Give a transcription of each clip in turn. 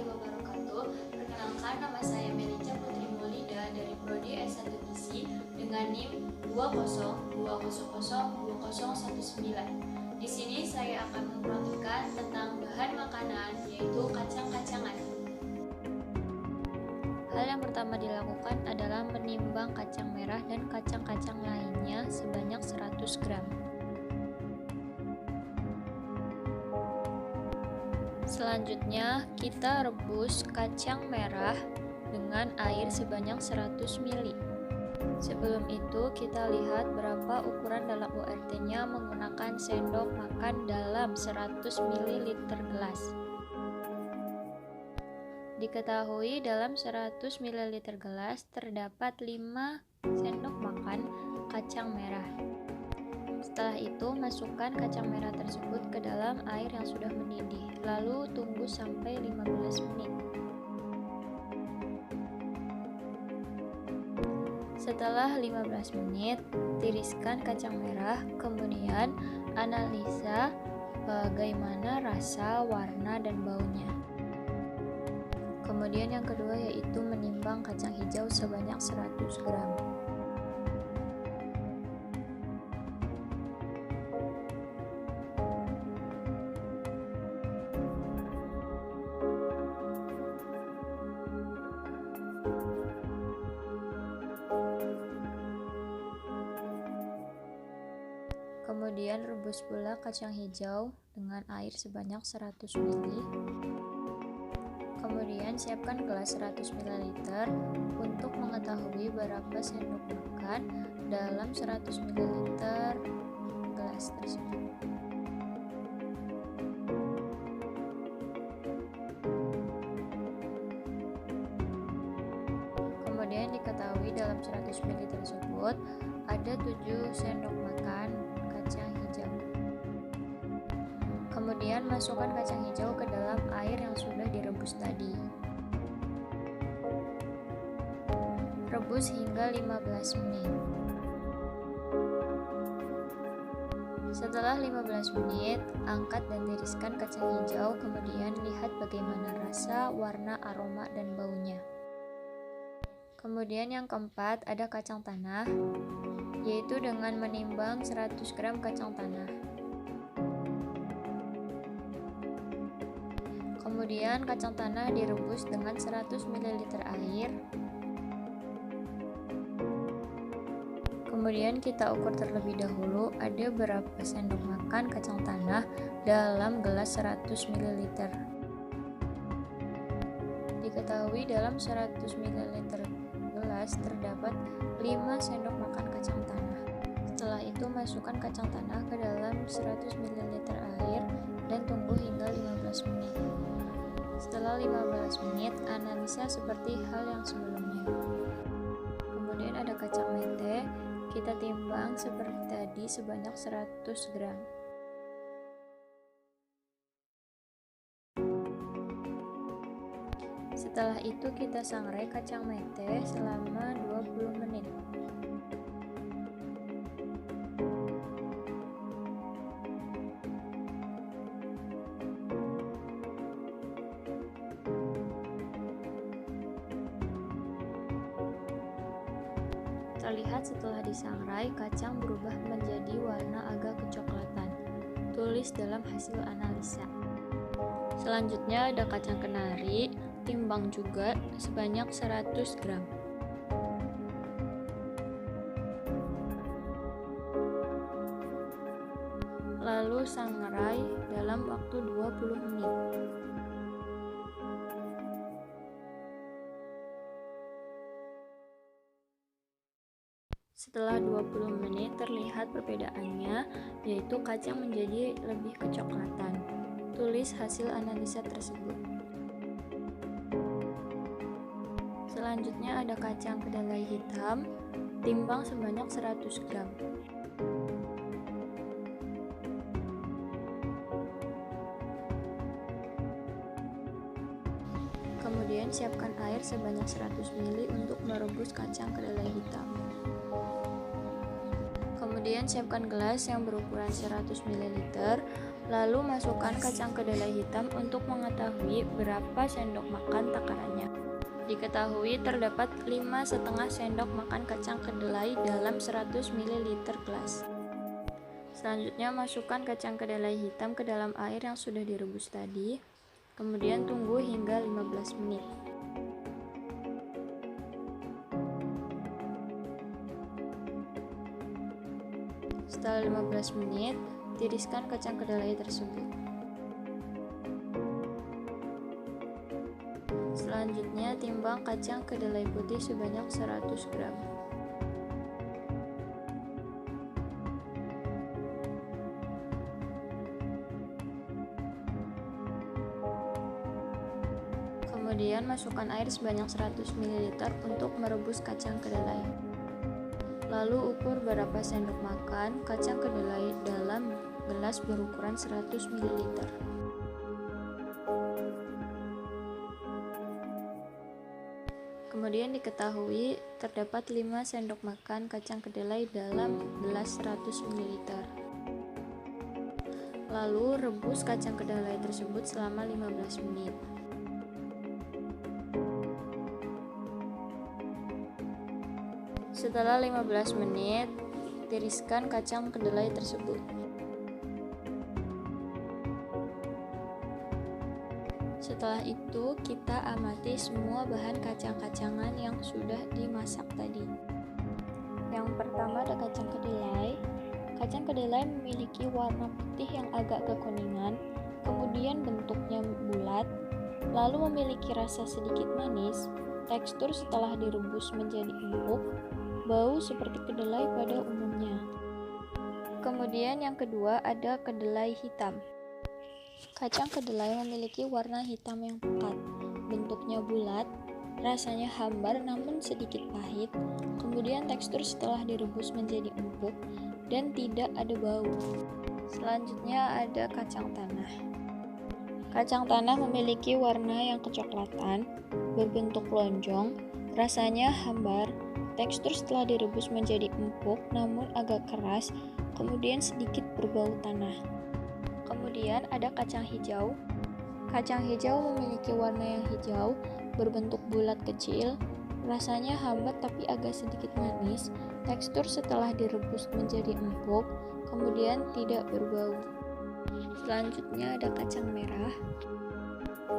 warahmatullahi wabarakatuh. Perkenalkan, nama saya Melica Putri Maulida dari Prodi S1 Gizi dengan NIM 202002019. Di sini saya akan memperhatikan tentang bahan makanan, yaitu kacang-kacangan. Hal yang pertama dilakukan adalah menimbang kacang merah dan kacang-kacang lainnya sebanyak 100 gram. Selanjutnya, kita rebus kacang merah dengan air sebanyak 100 ml. Sebelum itu, kita lihat berapa ukuran dalam URT-nya menggunakan sendok makan dalam 100 ml gelas. Diketahui dalam 100 ml gelas terdapat 5 sendok makan kacang merah. Setelah itu, masukkan kacang merah tersebut ke dalam air yang sudah mendidih, lalu tunggu sampai 15 menit. Setelah 15 menit, tiriskan kacang merah, kemudian analisa bagaimana rasa, warna, dan baunya. Kemudian yang kedua yaitu menimbang kacang hijau sebanyak 100 gram. Kemudian rebus pula kacang hijau dengan air sebanyak 100 ml. Kemudian siapkan gelas 100 ml untuk mengetahui berapa sendok makan dalam 100 ml gelas tersebut. Kemudian diketahui dalam 100 ml tersebut ada 7 sendok makan kacang hijau. Kemudian masukkan kacang hijau ke dalam air yang sudah direbus tadi. Rebus hingga 15 menit. Setelah 15 menit, angkat dan tiriskan kacang hijau, kemudian lihat bagaimana rasa, warna, aroma, dan baunya. Kemudian yang keempat ada kacang tanah, yaitu dengan menimbang 100 gram kacang tanah. Kemudian kacang tanah direbus dengan 100 ml air. Kemudian kita ukur terlebih dahulu ada berapa sendok makan kacang tanah dalam gelas 100 ml. Diketahui dalam 100 ml gelas terdapat 5 sendok makan kacang tanah. Setelah itu masukkan kacang tanah ke dalam 100 ml air dan tunggu hingga 15 menit. Setelah 15 menit, analisa seperti hal yang sebelumnya. Kemudian ada kacang mete, kita timbang seperti tadi sebanyak 100 gram. Setelah itu kita sangrai kacang mete selama 20 menit. Terlihat setelah disangrai, kacang berubah menjadi warna agak kecoklatan. Tulis dalam hasil analisa. Selanjutnya ada kacang kenari, timbang juga sebanyak 100 gram. Lalu sangrai dalam waktu 20 menit. Setelah 20 menit terlihat perbedaannya, yaitu kacang menjadi lebih kecoklatan. Tulis hasil analisa tersebut. Selanjutnya ada kacang kedelai hitam, timbang sebanyak 100 gram. Kemudian siapkan air sebanyak 100 ml untuk merebus kacang kedelai hitam. Kemudian siapkan gelas yang berukuran 100 ml, Lalu masukkan kacang kedelai hitam untuk mengetahui berapa sendok makan takarannya. Diketahui terdapat 5,5 sendok makan kacang kedelai dalam 100 ml gelas. Selanjutnya masukkan kacang kedelai hitam ke dalam air yang sudah direbus tadi. Kemudian tunggu hingga 15 menit. Setelah 15 menit, tiriskan kacang kedelai tersebut. Selanjutnya, timbang kacang kedelai putih sebanyak 100 gram. Kemudian, masukkan air sebanyak 100 ml untuk merebus kacang kedelai. Lalu ukur berapa sendok makan kacang kedelai dalam gelas berukuran 100 ml. Kemudian diketahui terdapat 5 sendok makan kacang kedelai dalam gelas 100 ml. Lalu rebus kacang kedelai tersebut selama 15 menit. Setelah 15 menit, tiriskan kacang kedelai tersebut. Setelah itu, kita amati semua bahan kacang-kacangan yang sudah dimasak tadi. Yang pertama ada kacang kedelai. Kacang kedelai memiliki warna putih yang agak kekuningan, kemudian bentuknya bulat, lalu memiliki rasa sedikit manis, tekstur setelah direbus menjadi empuk, bau seperti kedelai pada umumnya. Kemudian yang kedua ada kedelai hitam. Kacang kedelai memiliki warna hitam yang pekat, bentuknya bulat, rasanya hambar namun sedikit pahit, kemudian tekstur setelah direbus menjadi empuk dan tidak ada bau. Selanjutnya ada kacang tanah. Kacang tanah memiliki warna yang kecoklatan, berbentuk lonjong, rasanya hambar, tekstur setelah direbus menjadi empuk namun agak keras, kemudian sedikit berbau tanah. Kemudian ada kacang hijau. Kacang hijau memiliki warna yang hijau, berbentuk bulat kecil, rasanya hambar tapi agak sedikit manis, tekstur setelah direbus menjadi empuk, kemudian tidak berbau. Selanjutnya ada kacang merah.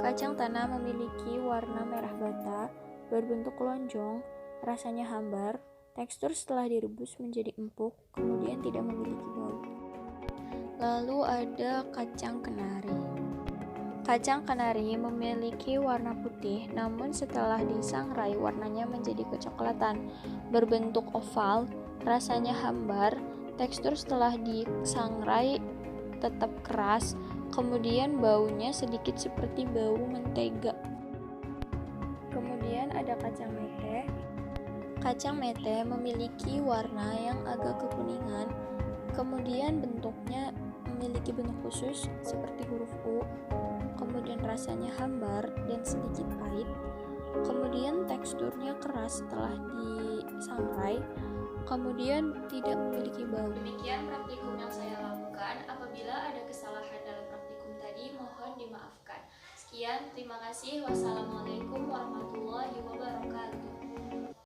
Kacang tanah memiliki warna merah bata, berbentuk lonjong, rasanya hambar, tekstur setelah direbus menjadi empuk, kemudian tidak memiliki bau. Lalu ada kacang kenari. Kacang kenari memiliki warna putih, namun setelah disangrai warnanya menjadi kecoklatan, berbentuk oval, rasanya hambar, tekstur setelah disangrai tetap keras, kemudian baunya sedikit seperti bau mentega. Kemudian ada kacang mete. Kacang mete memiliki warna yang agak kekuningan, kemudian bentuknya memiliki bentuk khusus seperti huruf U, kemudian rasanya hambar dan sedikit pahit, kemudian teksturnya keras setelah disangrai, kemudian tidak memiliki bau. Demikian praktikum yang saya lakukan. Apabila ada kesalahan dalam praktikum tadi, mohon dimaafkan. Sekian, terima kasih. Wassalamualaikum warahmatullahi wabarakatuh.